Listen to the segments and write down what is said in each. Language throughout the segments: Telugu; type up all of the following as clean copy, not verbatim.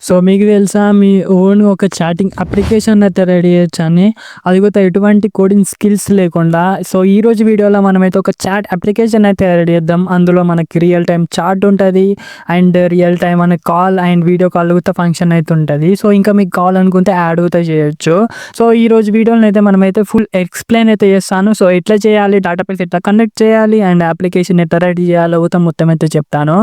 సో మీకు తెలుసా మీ ఓన్ ఒక చాటింగ్ అప్లికేషన్ అయితే రెడీ చేయొచ్చని, అది కూడా ఎటువంటి కోడింగ్ స్కిల్స్ లేకుండా. సో ఈ రోజు వీడియోలో మనమైతే ఒక చాట్ అప్లికేషన్ అయితే రెడీ చేద్దాం. అందులో మనకి రియల్ టైం చాట్ ఉంటుంది అండ్ రియల్ టైం అనే కాల్ అండ్ వీడియో కాల్ కూడా ఫంక్షన్ అయితే ఉంటుంది. సో ఇంకా మీకు కాల్ అనుకుంటే యాడ్ అయితే చేయొచ్చు. సో ఈ రోజు వీడియోలో అయితే మనమైతే ఫుల్ ఎక్స్ప్లెయిన్ అయితే చేస్తాను. సో ఎట్లా చేయాలి, డేటాబేస్ ఎట్లా కనెక్ట్ చేయాలి అండ్ అప్లికేషన్ ఎట్లా రెడీ చేయాలో కూడా మొత్తం అయితే చెప్తాను.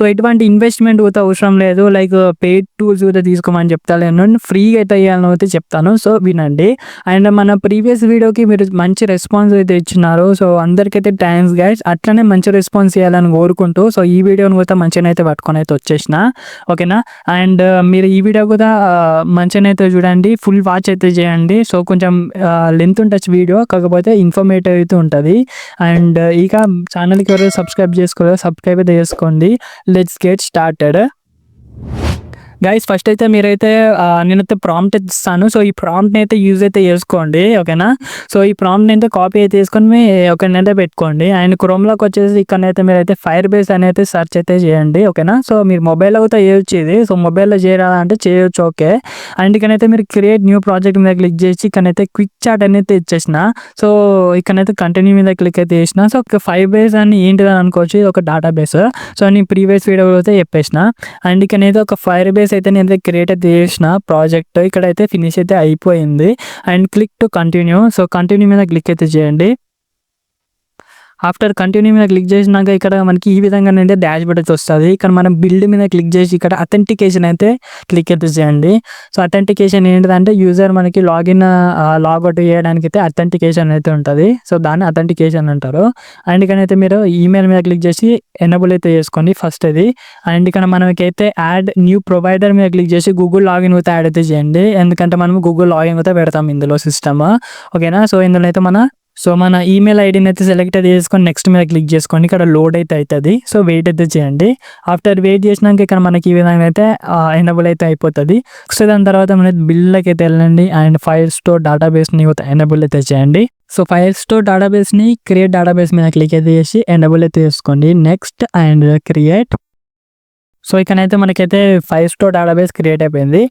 సో ఎటువంటి ఇన్వెస్ట్మెంట్ కూడా అవసరం లేదు, లైక్ పెయిడ్ టూల్స్ కూడా తీసుకోమని చెప్తాను, ఫ్రీగా అయితే అయ్యాలని అయితే చెప్తాను. సో వినండి. అండ్ మన ప్రీవియస్ వీడియోకి మీరు మంచి రెస్పాన్స్ అయితే ఇచ్చినారు. సో అందరికైతే థ్యాంక్స్ గైస్. అట్లనే మంచి రెస్పాన్స్ ఇవ్వాలని కోరుకుంటూ సో ఈ వీడియోని కూడా మంచిగా అయితే పట్టుకొని అయితే వచ్చేసిన, ఓకేనా. అండ్ మీరు ఈ వీడియో కూడా మంచిగా అయితే చూడండి, ఫుల్ వాచ్ అయితే చేయండి. సో కొంచెం లెంత్ ఉంటుంది వీడియో, కాకపోతే ఇన్ఫర్మేటివ్ అయితే ఉంటుంది. అండ్ ఇక ఛానల్కి ఎవరైనా సబ్స్క్రైబ్ చేసుకోలేదు, సబ్స్క్రైబ్ అయితే చేసుకోండి. Let's get started guys. First అయితే మీరైతే నేనైతే ప్రాంప్ట్ ఇస్తాను. సో ఈ ప్రాంప్ట్ని అయితే యూజ్ అయితే చేసుకోండి, ఓకేనా. సో ఈ ప్రాంప్ట్ని అయితే కాపీ అయితే తీసుకొని ఒకనైతే పెట్టుకోండి. అండ్ క్రోమ్లోకి వచ్చేసి ఇక్కడైతే మీరైతే ఫైర్ బేస్ అని అయితే సెర్చ్ అయితే చేయండి, ఓకేనా. సో మీరు మొబైల్లో అయితే చేయొచ్చు ఇది. సో మొబైల్లో చేయాలంటే చేయొచ్చు, ఓకే. అండ్ ఇక్కడైతే మీరు క్రియేట్ న్యూ ప్రాజెక్ట్ మీద క్లిక్ చేసి ఇక్కడైతే క్విక్ చాట్ అనేది ఇచ్చేసిన. సో ఇక్కడైతే కంటిన్యూ మీద క్లిక్ అయితే చేసిన. సో ఫైర్ బేస్ అని ఏంటిదని అనుకోవచ్చు, ఒక డేటాబేస్. సో నేను ప్రీవియస్ వీడియోలో అయితే చెప్పేసిన. అండ్ ఇక్కడైతే ఒక ఫైర్ బేస్ అయితే నేను క్రియేట్ అయితే చేసిన ప్రాజెక్ట్, ఇక్కడైతే ఫినిష్ అయితే అయిపోయింది. And click to continue. So continue మీద క్లిక్ అయితే చేయండి. ఆఫ్టర్ కంటిన్యూ మీద క్లిక్ చేసినాక ఇక్కడ మనకి ఈ విధంగా అయితే డాష్ బోర్డ్ అయితే వస్తుంది. ఇక్కడ మనం బిల్డ్ మీద క్లిక్ చేసి ఇక్కడ అథెంటికేషన్ అయితే క్లిక్ అయితే చేయండి. సో అథెంటికేషన్ ఏంటిదంటే యూజర్ మనకి లాగౌట్ చేయడానికి అయితే అథెంటికేషన్ అయితే ఉంటుంది. సో దాన్ని అథెంటికేషన్ అంటారు. అండ్ ఇక్కడైతే మీరు ఈమెయిల్ మీద క్లిక్ చేసి ఎనేబుల్ అయితే చేసుకోండి ఫస్ట్ అది. అండ్ ఇక్కడ మనకైతే యాడ్ న్యూ ప్రొవైడర్ మీద క్లిక్ చేసి గూగుల్ లాగిన్ అయితే యాడ్ అయితే చేయండి, ఎందుకంటే మనం గూగుల్ లాగిన్ అయితే పెడతాం ఇందులో సిస్టమ్, ఓకేనా. సో ఇందులో అయితే మన ఈమెయిల్ ఐడిని అయితే సెలెక్ట్ అయితే చేసుకొని నెక్స్ట్ మీద క్లిక్ చేసుకోండి. ఇక్కడ లోడ్ అయితే అవుతుంది. సో వెయిట్ అయితే చేయండి. ఆఫ్టర్ వెయిట్ చేసినాక ఇక్కడ మనకి ఈ విధంగా అయితే ఎనేబుల్ అయితే అయిపోతుంది. సో దాని తర్వాత మన బిల్డ్కి అయితే వెళ్ళండి అండ్ ఫైల్ స్టోర్ డేటాబేస్ని ఎనేబుల్ అయితే చేయండి. సో ఫైల్ స్టోర్ డేటాబేస్ని క్రియేట్ డేటాబేస్ మీద క్లిక్ అయితే చేసి ఎనేబుల్ అయితే చేసుకోండి. Next and create. సో ఇక్కడైతే మనకైతే ఫైల్ స్టోర్ డేటాబేస్ క్రియేట్ అయిపోయింది.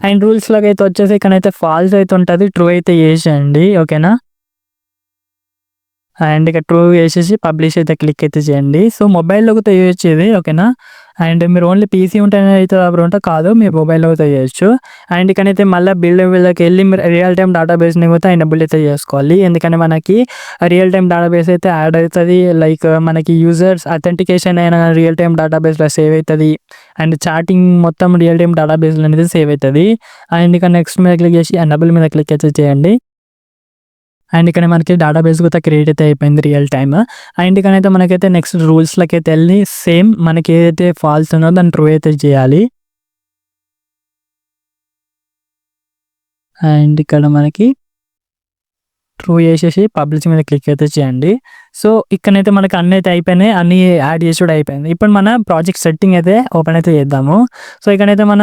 అండ్ రూల్స్లోకి అయితే వచ్చేసి ఇక్కడైతే ఫాల్స్ అయితే ఉంటుంది, ట్రూ అయితే చేసేయండి, ఓకేనా. అండ్ ఇక ట్రూ వేసేసి పబ్లిష్ అయితే క్లిక్ అయితే చేయండి. సో మొబైల్లో కూడా చేయొచ్చేది, ఓకేనా. అండ్ మీరు ఓన్లీ పీసీ ఉంటేనే అయితే ఉంటే కాదు, మీరు మొబైల్లో అయితే చేయొచ్చు. అండ్ ఇక్కడైతే మళ్ళీ బిల్డ్కి వెళ్ళి మీరు రియల్ టైమ్ డేటాబేస్ని కూడా ఎనేబుల్ అయితే చేసుకోవాలి, ఎందుకంటే మనకి రియల్ టైమ్ డేటాబేస్ అయితే యాడ్ అవుతుంది. లైక్ మనకి యూజర్స్ అథెంటికేషన్ అయిన రియల్ టైమ్ డేటాబేస్లో సేవ్ అవుతుంది. అండ్ చాటింగ్ మొత్తం రియల్ టైమ్ డేటాబేస్లో అనేది సేవ్ అవుతుంది. అండ్ ఇక నెక్స్ట్ మీద క్లిక్ చేసి ఎనేబుల్ మీద క్లిక్ అయితే చేయండి. అండ్ ఇక్కడ మనకి డేటాబేస్ కూడా క్రియేట్ అయితే అయిపోయింది రియల్ టైమ్. అండ్ ఇక్కడైతే మనకైతే నెక్స్ట్ రూల్స్లోకి అయితే వెళ్ళి సేమ్ మనకి ఏదైతే ఫాల్స్ ఉన్నదో దాన్ని ట్రూ అయితే చేయాలి. అండ్ ఇక్కడ మనకి ట్రూ చేసేసి పబ్లిష్ మీద క్లిక్ అయితే చేయండి. సో ఇక్కడైతే మనకి అన్నీ అయితే అయిపోయినాయి, అన్నీ యాడ్ చేసి కూడా అయిపోయింది. ఇప్పుడు మన ప్రాజెక్ట్ సెట్టింగ్ అయితే ఓపెన్ అయితే చేద్దాము. సో ఇక్కడైతే మన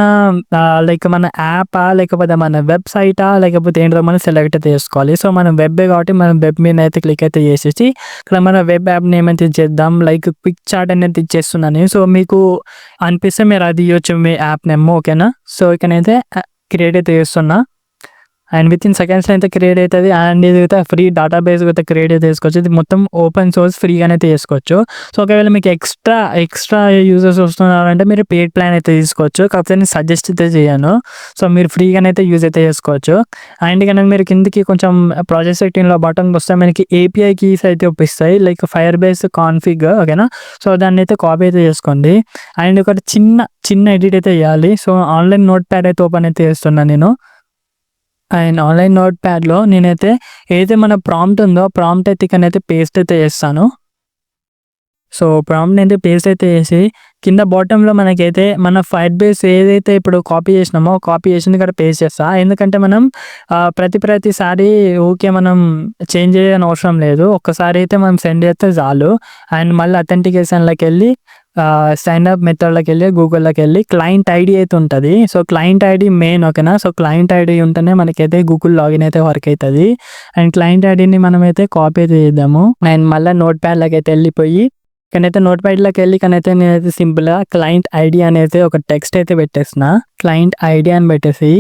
లైక్ మన యాపా లేకపోతే మన వెబ్సైటా లేకపోతే ఏంటో మనం సెలెక్ట్ అయితే చేసుకోవాలి. సో మనం వెబ్ కాబట్టి మనం వెబ్ మీద అయితే క్లిక్ అయితే చేసేసి ఇక్కడ మన వెబ్ యాప్ నేమ్ అయితే ఇచ్చేద్దాం, లైక్ క్విక్ చాట్ అనేది ఇచ్చేస్తున్నాను. సో మీకు అనిపిస్తే మీరు అది ఇవ్వచ్చు మీ యాప్ నేమ్, ఓకేనా. సో ఇక్కడైతే క్రియేట్ అయితే చేస్తున్నా. అండ్ విత్ ఇన్ సెకండ్స్లో అయితే క్రియేట్ అవుతుంది. అండ్ ఇది అయితే ఫ్రీ డేటాబేస్ అయితే క్రియేట్ అయితే చేసుకోవచ్చు. ఇది మొత్తం ఓపెన్ సోర్స్ ఫ్రీగానే అయితే చేసుకోవచ్చు. సో ఒకవేళ మీకు ఎక్స్ట్రా యూజర్స్ వస్తున్నారంటే మీరు పెయిడ్ ప్లాన్ అయితే తీసుకోవచ్చు, కాకపోతే నేను సజెస్ట్ అయితే చేయను. సో మీరు ఫ్రీగానే అయితే యూజ్ అయితే చేసుకోవచ్చు. అండ్ కనుక మీరు కిందకి కొంచెం ప్రాజెక్ట్ సెట్టింగ్లో బటన్ వస్తే మనకి API కీస్ అయితే ఒప్పిస్తాయి, లైక్ ఫైర్బేస్ కాన్ఫిగ్, ఓకేనా. సో దాన్ని అయితే కాపీ అయితే చేసుకోండి. అండ్ ఒకటి చిన్న ఎడిట్ అయితే చేయాలి. సో ఆన్లైన్ నోట్ ప్యాడ్ అయితే ఓపెన్ అయితే చేస్తున్నాను నేను. అండ్ ఆన్లైన్ నోట్ ప్యాడ్లో నేనైతే ఏదైతే మన ప్రాంప్ట్ ఉందో ప్రాంప్ట్ అయితే ఇక్కడైతే పేస్ట్ అయితే చేస్తాను. సో ప్రాంప్ట్ అయితే పేస్ట్ అయితే చేసి కింద బాటంలో మనకైతే మన ఫైర్బేస్ ఏదైతే ఇప్పుడు కాపీ చేసినామో కాపీ చేసింది ఇక్కడ పేస్ట్ చేస్తా, ఎందుకంటే మనం ప్రతిసారి ఓకే మనం చేంజ్ చేయని అవసరం లేదు, ఒక్కసారి అయితే మనం సెండ్ చేస్తే చాలు. అండ్ మళ్ళీ అథెంటికేషన్లోకి వెళ్ళి సైన్ అప్ మెథడ్లోకి వెళ్ళి గూగుల్లోకి వెళ్ళి క్లయింట్ ఐడి అయితే ఉంటుంది. సో క్లయింట్ ఐడి మెయిన్, ఓకేనా. సో క్లయింట్ ఐడి ఉంటేనే మనకైతే గూగుల్ లాగిన్ అయితే వర్క్ అవుతుంది. అండ్ క్లయింట్ ఐడిని మనమైతే కాపీ అయితే చేద్దాము. అండ్ మళ్ళీ నోట్ ప్యాడ్లోకి అయితే వెళ్ళిపోయి ఇక్కడైతే నోట్ ప్యాడ్‌లోకి వెళ్ళి ఇక్కడైతే నేనైతే సింపుల్‌గా క్లయింట్ ఐడీ అనేది ఒక టెక్స్ట్ అయితే పెట్టేస్తున్నా. క్లయింట్ ఐడీ అని పెట్టేసి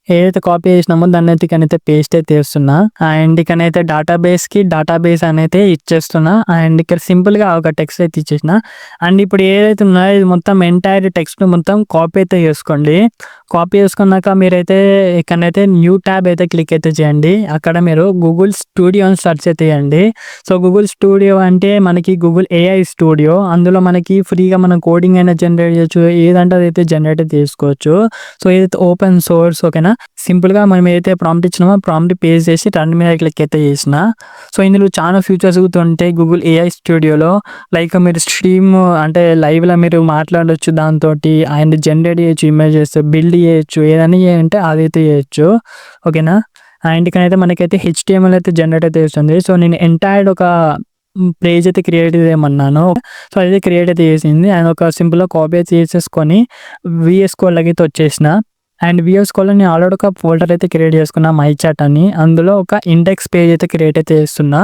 ఏదైతే కాపీ చేసినామో దాన్నైతే ఇక్కడైతే పేస్ట్ అయితే చేస్తున్నా. అండ్ ఇక్కడైతే డేటాబేస్ అనైతే ఇచ్చేస్తున్నా. అండ్ ఇక్కడ సింపుల్‌గా ఒక టెక్స్ట్ అయితే ఇచ్చేసిన. అండ్ ఇప్పుడు ఏదైతే ఉన్నాయో ఇది మొత్తం ఎంటైర్ టెక్స్ట్ మొత్తం కాపీ అయితే చేసుకోండి. కాపీ చేసుకున్నాక మీరైతే ఇక్కడైతే న్యూ ట్యాబ్ అయితే క్లిక్ అయితే చేయండి. అక్కడ మీరు గూగుల్ స్టూడియో అని సెర్చ్ అయితే చేయండి. సో గూగుల్ స్టూడియో అంటే మనకి గూగుల్ ఏఐ స్టూడియో. అందులో మనకి ఫ్రీగా మనం కోడింగ్ అయినా జనరేట్ చేయొచ్చు. ఏదంటే అదైతే జనరేట్ చేసుకోవచ్చు. సో ఏదైతే ఓపెన్ సోర్స్ ఓకేనా. సింపుల్‌గా మనం ఏదైతే ప్రాంప్ట్ ఇచ్చినామో ప్రాంప్ట్ పేస్ట్ చేసి రన్ మీద క్లిక్ అయితే చేసిన. సో ఇందులో చాలా ఫీచర్స్ కూడా ఉంటాయి గూగుల్ ఏఐ స్టూడియోలో. లైక్ మీరు స్ట్రీమ్ అంటే లైవ్‌లో మీరు మాట్లాడొచ్చు దాంతోటి. అండ్ జనరేట్ చేయొచ్చు ఇమేజెస్, బిల్డ్ చేయొచ్చు. ఏదైనా అంటే అదైతే చేయొచ్చు. ఓకేనా. అండ్ ఇక్కడైతే మనకైతే హెచ్‌టీఎంఎల్ అయితే జనరేట్ అయితే చేస్తుంది. సో నేను ఎంటైర్డ్ ఒక పేజ్ అయితే క్రియేట్ చేయమన్నాను. సో అదైతే క్రియేట్ అయితే చేసింది. అండ్ ఒక సింపుల్‌గా కాపీ అయితే చేసేసుకొని వీఎస్ కోడ్‌లోకి అయితే వచ్చేసిన. అండ్ వీఎస్ కోడ్‌లో నేను ఆల్రెడీ ఒక ఫోల్డర్ అయితే క్రియేట్ చేసుకున్నా మై చాట్ అని. అందులో ఒక ఇండెక్స్ పేజ్ అయితే క్రియేట్ అయితే చేస్తున్నా.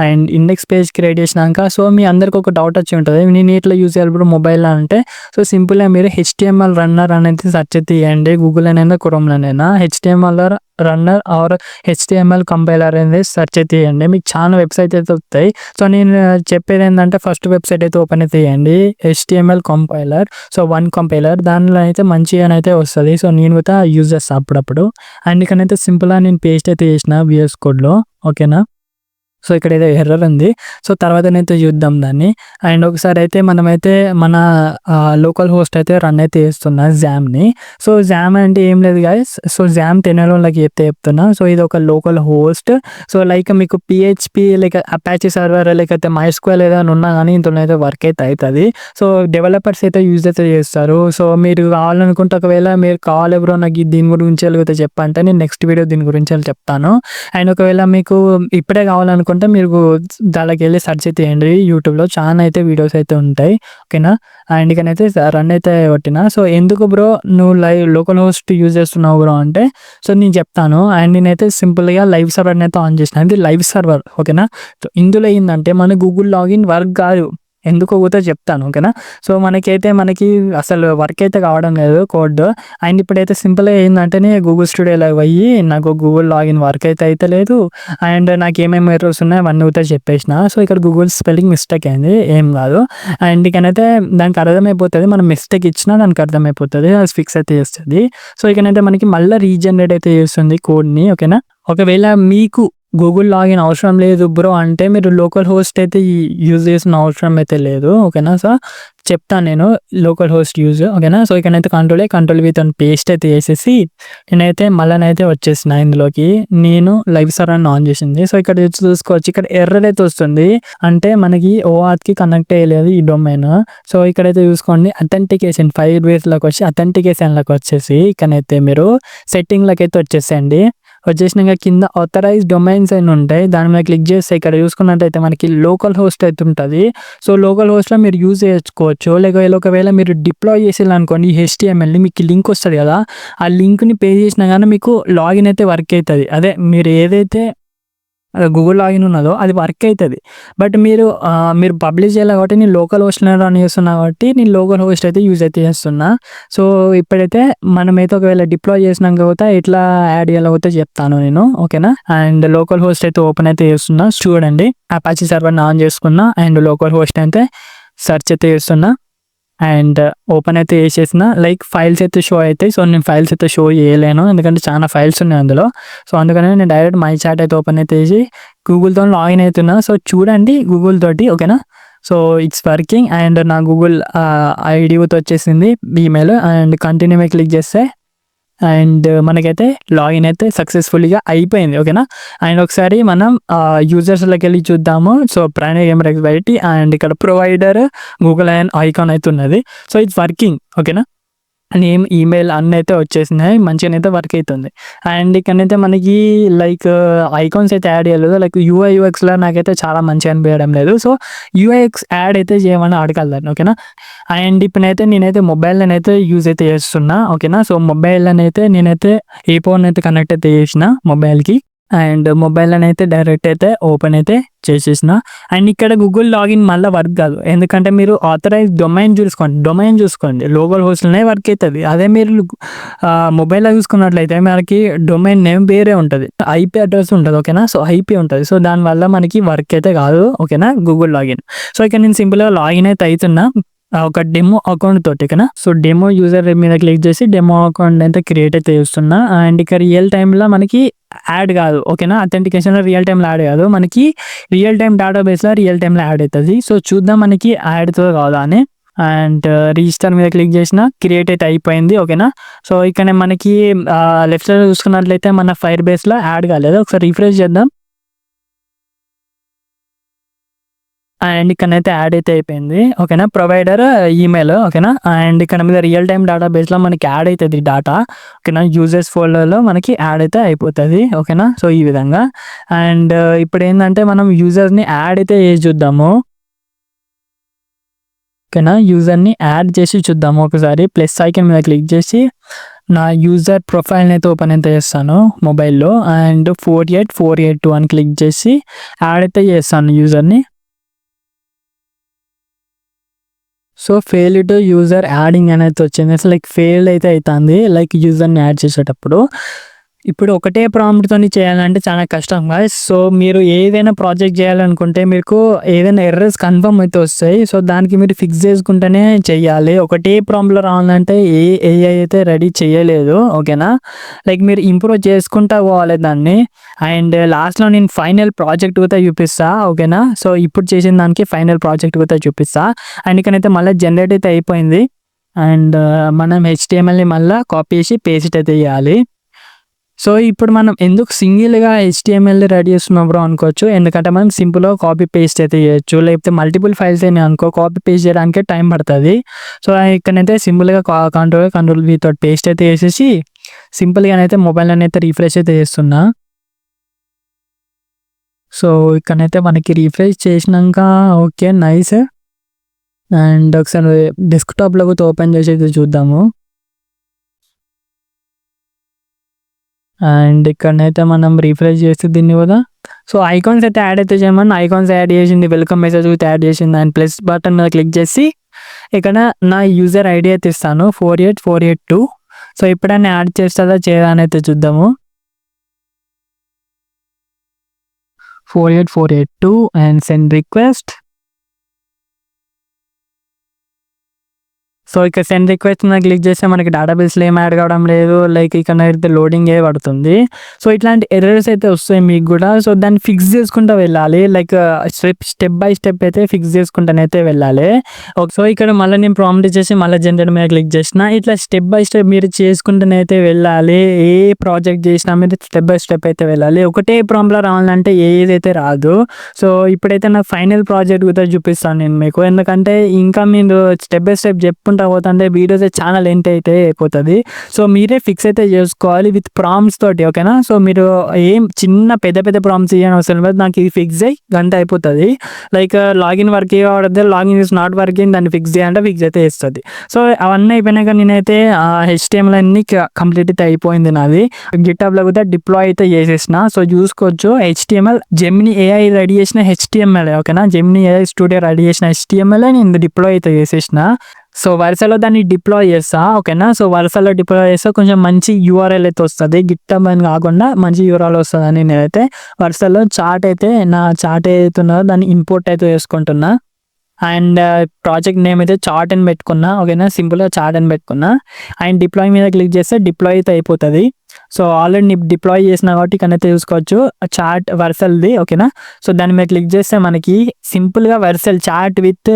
అండ్ ఇండెక్స్ పేజ్ క్రియేట్ చేసినాక సో మీ అందరికి ఒక డౌట్ వచ్చి ఉంటుంది. నేను ఇట్లా యూజ్ చేయాలి బ్రో మొబైల్‌లో అంటే సో సింపుల్‌గా మీరు హెచ్‌టీఎంఎల్ రన్నర్ అనేది సెర్చ్ అయితే చేయండి. గూగుల్‌లోనైనా క్రోమ్‌లోనైనా HTML runner or HTML compiler అనేది సెర్చ్ అయితే చేయండి. మీకు చాలా వెబ్‌సైట్స్ అయితే వస్తాయి. సో నేను చెప్పేది ఏంటంటే ఫస్ట్ వెబ్‌సైట్ అయితే ఓపెన్ అయితే చేయండి. HTML compiler. So one compiler దానిలో అయితే మంచిగానైతే వస్తది. సో నేను కూడా యూజ్ చేస్తా అప్పుడప్పుడు. అండ్ ఇక్కడైతే సింపుల్‌గా నేను పేస్ట్ అయితే చేసిన వీఎస్ కోడ్‌లో. ఓకేనా. సో ఇక్కడ ఏదో ఎర్రర్ ఉంది. సో తర్వాతనైతే చూద్దాం దాన్ని. అండ్ ఒకసారి అయితే మనమైతే మన లోకల్ హోస్ట్ అయితే రన్ అయితే చేస్తున్నా జామ్‌ని. సో జామ్ అంటే ఏం లేదు గైస్. సో జామ్ తెలియనోళ్ళకి చెప్తున్నా. సో ఇది ఒక లోకల్ హోస్ట్. సో లైక్ మీకు పీహెచ్‌పీ లైక్ అపాచీ సర్వర్ లేకపోతే మైస్క్వేల్ ఏదైనా ఉన్నా గానీ ఇందులో అయితే వర్క్ అయితే అయితది. సో డెవలపర్స్ అయితే యూజ్ అయితే చేస్తారు. సో మీరు కావాలనుకుంటే ఒకవేళ మీరు కావాలి బ్రో నాకు దీని గురించి లేకపోతే చెప్పంటే నేను నెక్స్ట్ వీడియో దీని గురించి చెప్తాను. అండ్ ఒకవేళ మీకు ఇప్పుడే కావాలనుకుంటే మీరు దాంట్లోకి వెళ్ళి సెర్చ్ అయితే చేయండి. యూట్యూబ్‌లో చాలా అయితే వీడియోస్ అయితే ఉంటాయి. ఓకేనా. అండ్ ఇకనైతే రన్ అయితే కొట్టిన. సో ఎందుకు బ్రో నువ్వు లోకల్ హోస్ట్ యూజ్ చేస్తున్నావు బ్రో అంటే సో నేను చెప్తాను. అండ్ నేనైతే సింపుల్‌గా లైవ్ సర్వర్‌ని అయితే ఆన్ చేసిన. ఇది లైవ్ సర్వర్ ఓకేనా. సో ఇందులో ఏందంటే మన గూగుల్ లాగిన్ వర్క్ కాదు. ఎందుకో కూడా చెప్తాను. ఓకేనా. సో మనకి అసలు వర్క్ అయితే కావడం లేదు కోడ్. అండ్ ఇప్పుడైతే సింపుల్‌గా ఏందంటేనే గూగుల్ స్టూడియోలోకి పోయి నాకు గూగుల్ లాగిన్ వర్క్ అయితే అయితలేదు. అండ్ నాకేమేమి ఎర్రర్స్ ఉన్నాయో అవన్నీ కూడా చెప్పేసిన. సో ఇక్కడ గూగుల్ స్పెల్లింగ్ మిస్టేక్ అయింది. ఏం కాదు. అండ్ ఇకనైతే దానికి అర్థమైపోతది. మనం మిస్టేక్ ఇచ్చినా దానికి అర్థమైపోతది. అది ఫిక్స్ అయితే చేస్తది. సో ఇకనైతే మనకి మళ్ళా రీజనరేట్ అయితే చేస్తుంది కోడ్‌ని. ఓకేనా. ఒకవేళ మీకు గూగుల్ లాగిన్ అవసరం లేదు బ్రో అంటే మీరు లోకల్ హోస్ట్ అయితే యూజ్ చేసిన అవసరం అయితే లేదు. ఓకేనా. సో చెప్తాను నేను లోకల్ హోస్ట్ యూజ్. ఓకేనా. సో ఇక్కడైతే కంట్రోల్ విత్ అని పేస్ట్ అయితే చేసేసి నేనైతే మళ్ళనైతే వచ్చేసిన ఇందులోకి. నేను లైవ్ సర్వర్‌ని ఆన్ చేసింది. సో ఇక్కడ చూసుకోవచ్చు. ఇక్కడ ఎర్రర్ అయితే వస్తుంది. అంటే మనకి ఓఆత్‌కి కనెక్ట్ అయ్యలేదు ఈ డొమైన్. సో ఇక్కడైతే చూసుకోండి అథెంటికేషన్ ఫైర్బేస్‌లోకి వచ్చి అథెంటికేషన్‌లోకి వచ్చేసి ఇక్కడైతే మీరు సెట్టింగ్‌లోకి అయితే వచ్చేసేయండి. వచ్చేసినాక కింద ఆథరైజ్ డొమైన్స్ అని ఉంటాయి. దాని మీద క్లిక్ చేస్తే ఇక్కడ చూసుకున్నట్టయితే మనకి లోకల్ హోస్ట్ అయితే ఉంటుంది. సో లోకల్ హోస్ట్‌లో మీరు యూజ్ చేసుకోవచ్చు. ఒకవేళ మీరు డిప్లాయ్ చేసేయాలనుకోండి హెచ్‌టీఎంఎల్‌ని మీకు లింక్ వస్తది కదా. ఆ లింక్‌ని పే చేసినా గానీ మీకు లాగిన్ అయితే వర్క్ అయితది. అదే మీరు ఏదైతే గూగుల్ లాగిన్ ఉన్నదో అది వర్క్ అయితది. బట్ మీరు పబ్లిష్ చేయాలి కాబట్టి నేను లోకల్ హోస్ట్‌లోనే రన్ చేస్తున్నా కాబట్టి నేను లోకల్ హోస్ట్ అయితే యూజ్ అయితే చేస్తున్నా. సో ఇప్పుడైతే మనమైతే ఒకవేళ డిప్లాయ్ చేసినాక కూడా ఎట్లా యాడ్ చేయాలో కూడా చెప్తాను నేను. ఓకేనా. అండ్ లోకల్ హోస్ట్ అయితే ఓపెన్ అయితే చేస్తున్నా. చూడండి అపాచీ సర్వర్‌ని ఆన్ చేసుకున్నా. అండ్ లోకల్ హోస్ట్ అయితే సెర్చ్ అయితే చేస్తున్నా. అండ్ ఓపెన్ అయితే చేసేసిన. లైక్ ఫైల్స్ అయితే షో అయితాయి. సో నేను ఫైల్స్ అయితే షో చేయలేను. ఎందుకంటే చాలా ఫైల్స్ ఉన్నాయి అందులో. సో అందుకనే నేను డైరెక్ట్ మై చాట్ అయితే ఓపెన్ అయితే చేసి గూగుల్‌తో లాగిన్ అవుతున్నా. సో చూడండి గూగుల్ తోటి. ఓకేనా. So it's working. అండ్ నా గూగుల్ ఐడీ అయితే వచ్చేసింది ఈమెయిల్. అండ్ కంటిన్యూ మీద క్లిక్ చేస్తే అండ్ మనకైతే లాగిన్ అయితే సక్సెస్‌ఫుల్‌గా అయిపోయింది. ఓకేనా. అండ్ ఒకసారి మనం యూజర్స్‌లోకి వెళ్ళి చూద్దాము. సో ప్రైమరీ కెమెరా ఎక్స్పైరిటీ అండ్ ఇక్కడ ప్రొవైడర్ గూగుల్ ఐకాన్ అయితే ఉన్నది. So it's working. ఓకేనా. నేమ్, ఈమెయిల్ అన్నీ అయితే వచ్చేసినాయి. మంచిగానైతే వర్క్ అయితుంది. అండ్ ఇక్కడనైతే మనకి లైక్ ఐకాన్స్ అయితే యాడ్ చేయలేదు. లైక్ యూఐ/యూఎక్స్‌లో నాకైతే చాలా మంచిగా అనిపించడం లేదు. సో యూఐఎక్స్ యాడ్ అయితే చేయమని అడగాలి. ఓకేనా. అండ్ ఇప్పుడైతే నేనైతే మొబైల్‌లోనైతే యూజ్ అయితే చేస్తున్నా. ఓకేనా. సో మొబైల్‌లోనైతే నేనైతే ఏ ఫోన్ అయితే కనెక్ట్ అయితే చేసిన మొబైల్‌కి. అండ్ మొబైల్‌లోనే అయితే డైరెక్ట్ అయితే ఓపెన్ అయితే చేసేసిన. అండ్ ఇక్కడ గూగుల్ లాగిన్ మళ్ళా వర్క్ కాదు. ఎందుకంటే మీరు ఆథరైజ్ డొమైన్ చూసుకోండి. లోకల్ హోస్ట్‌లోనే వర్క్ అయితది. అదే మీరు మొబైల్‌లో చూసుకున్నట్లయితే మనకి డొమైన్ నేమ్ వేరే ఉంటది. ఐపీ అడ్రెస్ ఉంటది. ఓకేనా. సో, ఐపీ ఉంటది. సో, దానివల్ల మనకి వర్క్ అయితే కాదు. ఓకేనా. Google login. సో, ఇక్కడ నేను సింపుల్‌గా లాగిన్ అయితే అయితున్నా. ఒక డెమో అకౌంట్ తోటి. ఓకేనా. సో, డెమో యూజర్ మీద క్లిక్ చేసి డెమో అకౌంట్ అయితే క్రియేట్ అయితే చేస్తున్నా. అండ్ ఇక రియల్ టైమ్‌లో మనకి యాడ్ కాదు. ఓకేనా. అథెంటికేషన్‌లో రియల్ టైమ్‌లో యాడ్ కాదు. మనకి రియల్ టైమ్ డేటాబేస్‌లో రియల్ టైమ్‌లో యాడ్ అయితది. సో, చూద్దాం మనకి యాడ్ అవుతదో కాదా అని. అండ్ రిజిస్టర్ మీద క్లిక్ చేసిన క్రియేట్ అయితే అయిపోయింది. ఓకేనా. సో, ఇక్కడ మనకి లెఫ్ట్ సైడ్ చూసుకున్నట్లయితే మన ఫైర్ బేస్‌లో యాడ్ కాలేదు. ఒకసారి రిఫ్రెష్ చేద్దాం. అండ్ ఇక్కడనైతే యాడ్ అయితే అయిపోయింది. ఓకేనా. Provider email. ఓకేనా. అండ్ ఇక్కడ మీద రియల్ టైమ్ డేటాబేస్‌లో మనకి యాడ్ అయితది డాటా. ఓకేనా. యూజర్స్ ఫోల్డర్‌లో మనకి యాడ్ అయితే అయిపోతది. ఓకేనా. సో, ఈ విధంగా. అండ్ ఇప్పుడేందంటే మనం యూజర్‌ని యాడ్ అయితే చేసి చూద్దాము. ఓకేనా. యూజర్‌ని యాడ్ చేసి చూద్దాము ఒకసారి. ప్లస్ ఐకాన్ మీద క్లిక్ చేసి నా యూజర్ ప్రొఫైల్‌ని అయితే ఓపెన్ అయితే చేస్తాను మొబైల్‌లో. అండ్ 48482 అని క్లిక్ చేసి యాడ్ అయితే చేస్తాను యూజర్‌ని. So, failed to user adding అనేది వచ్చింది. అసలు ఫెయిల్డ్ అయితే అయితాంది. యూజర్‌ని యాడ్ చేసేటప్పుడు. ఇప్పుడు ఒకటే ప్రాంప్ట్‌తోని చేయాలంటే చాలా కష్టం గైస్. సో, మీరు ఏదైనా ప్రాజెక్ట్ చేయాలనుకుంటే మీకు ఏదైనా ఎర్రర్స్ కన్ఫర్మ్ అయితే వస్తాయి. సో, దానికి మీరు ఫిక్స్ చేసుకుంటేనే చెయ్యాలి. ఒకటే ప్రాంప్ట్‌లో రావాలంటే ఏఐ అయితే రెడీ చేయలేదు. ఓకేనా. మీరు ఇంప్రూవ్ చేసుకుంటా పోవాలి దాన్ని. అండ్ లాస్ట్‌లో నేను ఫైనల్ ప్రాజెక్ట్ కూడా చూపిస్తా. ఓకేనా. సో, ఇప్పుడు చేసిన దానికి ఫైనల్ ప్రాజెక్ట్ కూడా చూపిస్తా. అండ్ ఇక్కడైతే మళ్ళీ జనరేట్ అయితే అయిపోయింది. అండ్ మనం హెచ్టీఎంఎల్‌ని మళ్ళా కాపీ చేసి పేస్ట్ అయితే చేయాలి. సో, ఇప్పుడు మనం ఎందుకు సింగిల్‌గా హెచ్టీఎంఎల్ రెడీ చేస్తున్నాం బ్రో అనుకోవచ్చు. ఎందుకంటే మనం సింపుల్‌గా కాపీ పేస్ట్ అయితే చేయొచ్చు. లేకపోతే మల్టిపుల్ ఫైల్స్ అయినాయి అనుకో కాపీ పేస్ట్ చేయడానికే టైం పడతది. సో, ఇక్కడనైతే సింపుల్‌గా కంట్రోల్ వి తోటి పేస్ట్ అయితే చేసేసి సింపుల్‌గానైతే మొబైల్‌లోనైతే రిఫ్రెష్ అయితే చేస్తున్నా. సో, ఇక్కడనైతే మనకి రిఫ్రెష్ చేసినంక ఓకే. నైస్. అండ్ ఒకసారి డెస్క్‌టాప్‌లో కూడా ఓపెన్ చేసి అయితే చూద్దాము. అండ్ ఇక్కడనైతే మనం రిఫ్రెష్ చేస్తే దీన్ని కూడా సో, ఐకాన్స్ అయితే యాడ్ అయితే చేయమని ఐకాన్స్ యాడ్ చేసింది. వెల్కమ్ మెసేజ్ అయితే యాడ్ చేసింది. అండ్ ప్లస్ బటన్ మీద క్లిక్ చేసి ఇక్కడ నా యూజర్ ఐడి అయితే ఇస్తాను 48482. సో, ఎప్పుడైనా యాడ్ చేస్తుందా చేయదా అని అయితే చూద్దాము. 48482 అండ్ సెండ్ రిక్వెస్ట్. సో, ఇక్కడ సెండ్ రిక్వెస్ట్ మీద క్లిక్ చేస్తే మనకి డేటాబేస్‌లో ఏం యాడ్ కావడం లేదు. ఇక్కడనైతే లోడింగే పడుతుంది. సో, ఇట్లాంటి ఎర్రర్స్ అయితే వస్తాయి మీకు గూడా. సో, దాన్ని ఫిక్స్ చేసుకుంటూ వెళ్ళాలి. స్టెప్ బై స్టెప్ అయితే ఫిక్స్ చేసుకుంటూనైతే వెళ్ళాలి. సో, ఇక్కడ మళ్ళీ నేను ప్రాంప్ట్ ఇచ్చేసి మళ్ళీ జనరేట్ మీద క్లిక్ చేసిన. ఇట్లా స్టెప్ బై స్టెప్ మీరు చేసుకుంటూనైతే వెళ్ళాలి. ఏ ప్రాజెక్ట్ చేసినా మీరు స్టెప్ బై స్టెప్ అయితే వెళ్ళాలి. ఒకటే ప్రాంప్ట్‌లో రావాలంటే ఏదైతే రాదు. సో, ఇప్పుడైతే నా ఫైనల్ ప్రాజెక్ట్ కూడా చూపిస్తాను నేను మీకు. ఎందుకంటే ఇంకా మీరు స్టెప్ బై స్టెప్ చెప్పుకుంటా పోతుంటే వీడియోస్ చాలా లెంత్ అయితే అయిపోతది. సో, మీరే ఫిక్స్ అయితే చేసుకోవాలి విత్ ప్రాంప్ట్స్ తోటి. ఓకేనా. సో, మీరు ఏం పెద్ద పెద్ద ప్రాంప్ట్స్ ఇయ్యని అవసరం లేదు. నాకు ఇది ఫిక్స్ అయ్యి గంట అయిపోతది. లాగిన్ వర్క్ కావడదే లాగిన్ ఈస్ నాట్ వర్కింగ్ దాన్ని ఫిక్స్ చేయాలంటే ఫిక్స్ అయితే చేస్తది. సో, అవన్నీ అయిపోయినాక నేనైతే హెచ్టీఎంఎల్ అన్ని కంప్లీట్ అయితే అయిపోయింది నాది. గిట్‌హబ్‌లో కూడా డిప్లాయ్ అయితే చేసేసిన. సో, చూసుకోవచ్చు హెచ్టీఎంఎల్ జెమినీ ఏఐ రెడీ చేసిన హెచ్టీఎంఎల్. ఓకేనా. జెమినీ ఏఐ స్టూడియో రెడీ చేసిన హెచ్టీఎంఎల్ నేను డిప్లాయ్ అయితే చేసేసిన. సో, Vercelలో దాన్ని డిప్లాయ్ చేస్తా. ఓకేనా. సో, Vercelలో డిప్లాయ్ చేస్తే కొంచెం మంచి యూఆర్ఎల్ అయితే వస్తది. గిట్‌హబ్ అని కాకుండా మంచి యూఆర్ఎల్ వస్తదని నేనైతే Vercelలో నా చార్ట్ ఏదైతే ఉన్నదో దాన్ని ఇంపోర్ట్ అయితే చేసుకుంటున్నా. అండ్ ప్రాజెక్ట్ నేమ్ అయితే చార్ట్ అని పెట్టుకున్నా. ఓకేనా. సింపుల్‌గా చార్ట్ అని పెట్టుకున్నా. అండ్ డిప్లాయ్ మీద క్లిక్ చేస్తే డిప్లాయ్ అయితే అయిపోతది. సో, ఆల్రెడీ డిప్లాయ్ చేసినా కాబట్టి ఇక్కడనైతే చూసుకోవచ్చు చార్ట్ Vercelది. ఓకేనా. సో, దాని మీద క్లిక్ చేస్తే మనకి సింపుల్‌గా Vercel చార్ట్ విత్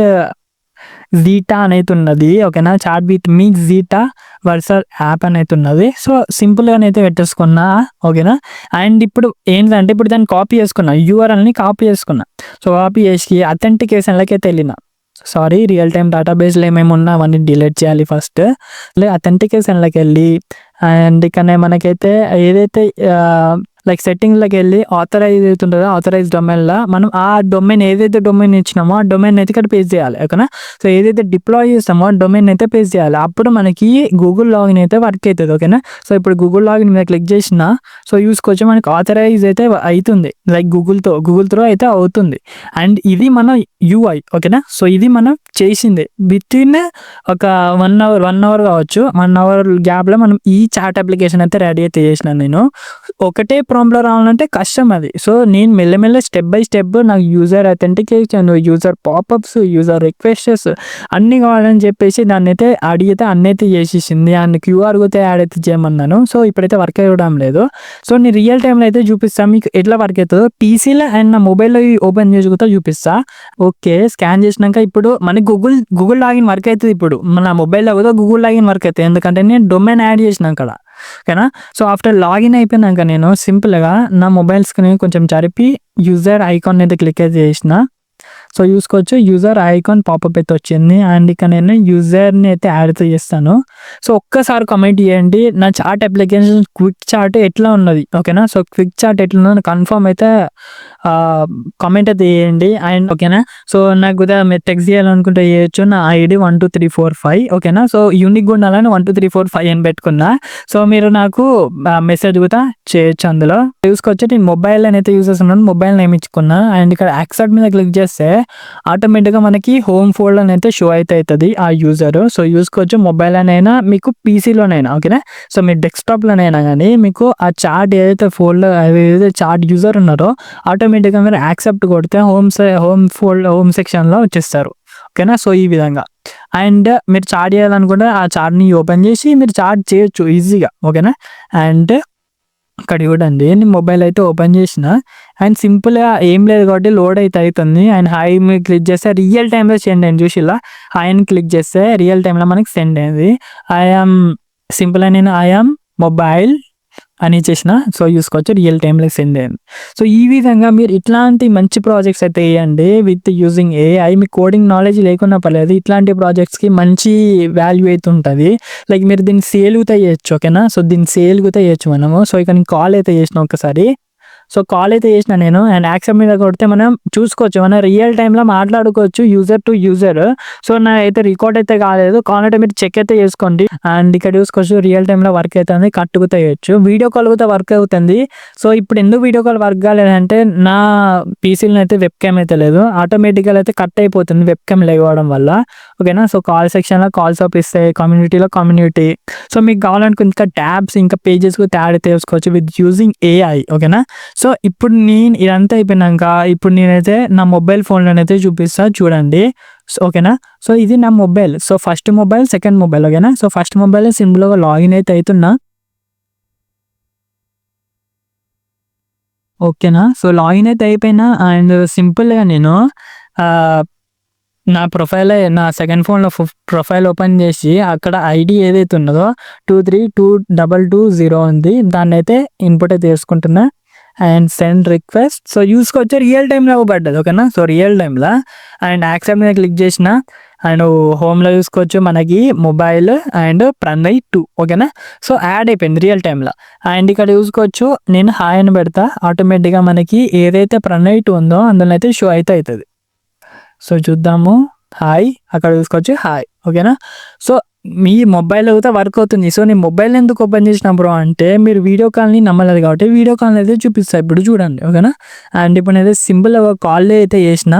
జీటా అనైతే ఉన్నది. ఓకేనా. Chat with me Zeta Vercel app అనైతే ఉన్నది. సో, సింపుల్‌గానైతే పెట్టేసుకున్నా. ఓకేనా. అండ్ ఇప్పుడు ఏంటంటే ఇప్పుడు దాన్ని కాపీ చేసుకున్నా. యూఆర్ఎల్‌ని కాపీ చేసుకున్నా. సో, కాపీ చేసి అథెంటికేషన్‌లకైతే వెళ్ళిన. సారీ రియల్ టైమ్ డేటాబేస్‌లో ఏమేమి ఉన్నా అవన్నీ డిలీట్ చేయాలి ఫస్ట్. అథెంటికేషన్‌లకెళ్ళి అండ్ ఇక్కడ మనకైతే ఏదైతే లైక్ సెట్టింగ్లోకి వెళ్ళి ఆథరైజ్ అవుతుంటుందో ఆథరైజ్ డొమైన్లో మనం ఆ డొమైన్ ఏదైతే డొమైన్ ఇచ్చినామో ఆ డొమైన్ అయితే ఇక్కడ పేస్ట్ చేయాలి. ఓకేనా. సో ఏదైతే డిప్లాయ్ చేస్తామో ఆ డొమైన్ అయితే పేస్ట్ చేయాలి. అప్పుడు మనకి గూగుల్ లాగిన్ అయితే వర్క్ అవుతుంది. ఓకేనా. సో ఇప్పుడు గూగుల్ లాగిన్ మీద క్లిక్ చేసినా సో చూసుకోవచ్చు మనకి ఆథరైజ్ అయితే అవుతుంది. లైక్ గూగుల్ త్రో అయితే అవుతుంది. అండ్ ఇది మన యూఐ. ఓకేనా. సో ఇది మనం చేసింది విత్ ఇన్ ఒక 1 అవర్ కావచ్చు. 1 అవర్ గ్యాప్లో మనం ఈ చాట్ అప్లికేషన్ అయితే రెడీ అయితే చేసినాను నేను. ఒకటే ప్రాంప్ట్లో రావాలంటే కష్టం అది. సో నేను మెల్లమెల్ల స్టెప్ బై స్టెప్ నాకు user authentication, user pop-ups, user requests అన్నీ కావాలని చెప్పేసి దాన్ని అయితే అడిగితే అన్నీ అయితే చేసేసింది. అండ్ క్యూఆర్ అయితే యాడ్ అయితే చేయమన్నాను. సో ఇప్పుడైతే వర్క్ అవ్వడం లేదు. సో నేను రియల్ టైంలో అయితే చూపిస్తాను మీకు ఎట్లా వర్క్ అవుతుందో. పీసీలో అండ్ నా మొబైల్లో ఓపెన్ చేసి కూడా చూపిస్తా. ఓకే, స్కాన్ చేసినాక ఇప్పుడు మనకి గూగుల్ లాగిన్ వర్క్ అవుతుంది. ఇప్పుడు మన మొబైల్లో కూడా గూగుల్ లాగిన్ వర్క్ అవుతుంది. ఎందుకంటే నేను డొమైన్ యాడ్ చేసిన అక్కడ. ఓకేనా. సో ఆఫ్టర్ లాగిన్ అయిపోయినాక నేను సింపుల్గా నా మొబైల్ స్క్రీన్ కొంచెం జరిపి యూజర్ ఐకాన్ అయితే క్లిక్ అయితే చేసిన. సో చూసుకోవచ్చు యూజర్ ఐకాన్ పాపప్ అయితే వచ్చింది. అండ్ ఇక నేను యూజర్ని అయితే యాడ్ అయితే చేస్తాను. సో ఒక్కసారి కమెంట్ చేయండి నా చాట్ అప్లికేషన్ క్విక్ చాట్ ఎట్లా ఉన్నది. ఓకేనా. సో క్విక్ చాట్ ఎట్లా ఉన్నది కన్ఫర్మ్ అయితే కామెంట్ అయితే చేయండి. అండ్ ఓకేనా. సో నాకు కూడా మీరు టెక్స్ట్ చేయాలనుకుంటే చేయొచ్చు. నా ఐడి 12345. ఓకేనా. సో యూనిక్ ఉండాలని 12345 అని పెట్టుకున్నా. సో మీరు నాకు మెసేజ్ కూడా చేయొచ్చు. అందులో చూసుకోవచ్చు నేను మొబైల్ అయితే యూజ్ చేస్తున్నాను. మొబైల్ నేమ్ ఇచ్చుకున్నా. అండ్ ఇక్కడ యాక్సెప్ట్ మీద క్లిక్ చేస్తే ఆటోమేటిక్గా మనకి హోమ్ ఫోల్డర్ అయితే షో అయితే అవుతుంది ఆ యూజర్. సో చూసుకోవచ్చు మొబైల్ అయినా మీకు పీసీలోనైనా. ఓకేనా. సో మీ డెస్క్టాప్లోనైనా కానీ మీకు ఆ చాట్ ఏదైతే ఫోల్డర్ ఏదైతే చాట్ యూజర్ ఉన్నారో ఆటోమేటిక్గా మీరు యాక్సెప్ట్ కొడితే హోమ్ సెక్షన్లో వచ్చేస్తారు. ఓకేనా. సో ఈ విధంగా అండ్ మీరు చాట్ చేయాలనుకుంటే ఆ చాట్ని ఓపెన్ చేసి మీరు చాట్ చేయొచ్చు ఈజీగా. ఓకేనా. అండ్ ఇక్కడ చూడండి నేను మొబైల్ అయితే ఓపెన్ చేసిన అండ్ సింపుల్గా ఏం లేదు కాబట్టి లోడ్ అయితే అవుతుంది. అండ్ హాయ్ మీరు క్లిక్ చేస్తే రియల్ టైంలో సెండ్ అయింది. చూసి ఇలా హాయ్ అని క్లిక్ చేస్తే రియల్ టైంలో మనకి సెండ్ అయింది. ఐఆమ్ సింపుల్గా నేను ఐఆమ్ మొబైల్ అని ఇచ్చేసిన. సో చూసుకోవచ్చు రియల్ టైంలో సెండ్ అయింది. సో ఈ విధంగా మీరు ఇట్లాంటి మంచి ప్రాజెక్ట్స్ అయితే వేయండి with using AI. Me coding knowledge లేకున్నా పర్లేదు, ఇట్లాంటి ప్రాజెక్ట్స్కి మంచి వాల్యూ అయితే ఉంటుంది. లైక్ మీరు దీన్ని సేల్ కూడా చేయొచ్చు. ఓకేనా. సో దీన్ని సేల్ కూడా చేయొచ్చు మనము. సో ఇక నేను కాల్ అయితే చేసిన ఒకసారి. సో కాల్ అయితే చేసిన నేను. అండ్ యాక్సెప్ట్ మీద కొడితే మనం చూసుకోవచ్చు మనం రియల్ టైంలో మాట్లాడుకోవచ్చు యూజర్ టు యూజర్. సో నా అయితే రికార్డ్ అయితే కాలేదు. కాల్ అంటే మీరు చెక్ అయితే చేసుకోండి. అండ్ ఇక్కడ చూసుకోవచ్చు రియల్ టైంలో వర్క్ అవుతుంది. కట్టుకుతా చేయొచ్చు. వీడియో కాల్ కూడా వర్క్ అవుతుంది. సో ఇప్పుడు ఎందుకు వీడియో కాల్ వర్క్ కాలేదంటే నా పీసీలో అయితే వెబ్ క్యామ్ అయితే లేదు. ఆటోమేటిక్గా అయితే కట్ అయిపోతుంది వెబ్ క్యామ్ లేకపోవడం వల్ల. ఓకేనా. సో కాల్ సెక్షన్లో కాల్స్ ఇస్తాయి, కమ్యూనిటీలో కమ్యూనిటీ. సో మీకు కావాలనుకుంటే ఇంకా ట్యాబ్స్ ఇంకా పేజెస్ కూడా యాడ్ అయితే చేసుకోవచ్చు విత్ యూజింగ్ ఏఐ. ఓకేనా. సో ఇప్పుడు నేను ఇదంతా అయిపోయినాక ఇప్పుడు నేనైతే నా మొబైల్ ఫోన్లోనైతే చూపిస్తా చూడండి. సో ఓకేనా. సో ఇది నా mobile. So first mobile second mobile. ఓకేనా. సో ఫస్ట్ మొబైల్ సింపుల్గా లాగిన్ అయితే అవుతున్నా. ఓకేనా. సో లాగిన్ అయితే అయిపోయినా అండ్ సింపుల్గా నేను నా సెకండ్ ఫోన్లో ప్రొఫైల్ ఓపెన్ చేసి అక్కడ ఐడి ఏదైతే ఉన్నదో 232220 ఉంది. దాన్ని అయితే ఇన్పుట్ అయితే తీసుకుంటున్నా. And send request. సో చూసుకోవచ్చు రియల్ టైంలో ఇవ్వబడ్డది. ఓకేనా. సో రియల్ టైంలో అండ్ యాక్సెప్ట్ మీద క్లిక్ చేసిన అండ్ హోమ్లో చూసుకోవచ్చు మనకి మొబైల్ అండ్ ప్రణయ్ 2. ఓకేనా. సో యాడ్ అయిపోయింది రియల్ టైంలో. అండ్ ఇక్కడ చూసుకోవచ్చు నేను హాయ్ అని పెడతా. ఆటోమేటిక్గా మనకి ఏదైతే ప్రణయ్ 2 ఉందో అందులో అయితే షో అయితే అవుతుంది. సో చూద్దాము. హాయ్ అక్కడ చూసుకోవచ్చు హాయ్. ఓకేనా. సో మీ మొబైల్ అయితే వర్క్ అవుతుంది. సో నేను మొబైల్ ఎందుకు ఓపెన్ చేసిన బ్రో అంటే మీరు వీడియో కాల్ని నమ్మలేదు కాబట్టి వీడియో కాల్ అయితే చూపిస్తాను ఇప్పుడు చూడండి. ఓకేనా. అండ్ ఇప్పుడు నేనైతే సింపుల్ కాల్ అయితే చేసిన.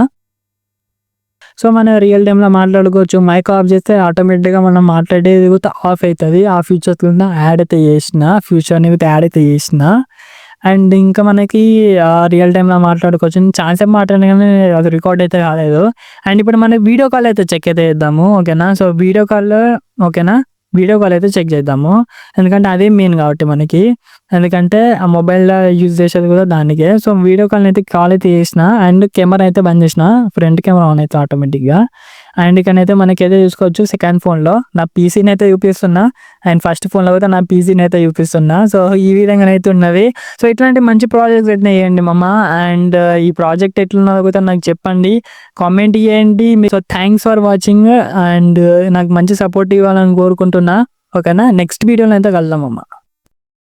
సో మనం రియల్ టైంలో మాట్లాడుకోవచ్చు. మైక్ ఆఫ్ చేస్తే ఆటోమేటిక్గా మనం మాట్లాడేది కూడా ఆఫ్ అవుతుంది. ఆ ఫ్యూచర్స్ కూడా యాడ్ అయితే చేసిన, ఫ్యూచర్ని కూడా యాడ్ అయితే చేసిన. అండ్ ఇంకా మనకి రియల్ టైంలో మాట్లాడుకోవచ్చు. ఛాన్స్ ఏం మాట్లాడినా కానీ అది రికార్డ్ అయితే కాలేదు. అండ్ ఇప్పుడు మనం వీడియో కాల్ అయితే చెక్ అయితే చేద్దాము. ఓకేనా. సో వీడియో కాల్ ఓకేనా వీడియో కాల్ అయితే చెక్ చేద్దాము. ఎందుకంటే అదే మెయిన్ కాబట్టి మనకి. ఎందుకంటే ఆ మొబైల్లో యూజ్ చేసేది కూడా దానికే. సో వీడియో కాల్ అయితే కాల్ అయితే చేసిన అండ్ కెమెరా అయితే బంద్ చేసిన. ఫ్రంట్ కెమెరా ఆన్ అయితే ఆటోమేటిక్గా. అండ్ ఇక్కడైతే మనకి అయితే చూసుకోవచ్చు సెకండ్ ఫోన్లో నా పీసీని అయితే చూపిస్తున్నా. అండ్ ఫస్ట్ ఫోన్లో కూడా నా పీసీని అయితే చూపిస్తున్నా. సో ఈ విధంగా అయితే ఉన్నవి. సో ఇట్లాంటి మంచి ప్రాజెక్ట్స్ అయితే వేయండి మమ్మ. అండ్ ఈ ప్రాజెక్ట్ ఎట్లున్నదో కూడా నాకు చెప్పండి, కామెంట్ చేయండి. So thanks for watching and నాకు మంచి సపోర్ట్ ఇవ్వాలని కోరుకుంటున్నా. ఓకేనా. నెక్స్ట్ వీడియోలో అయితే కలుద్దాం అమ్మ.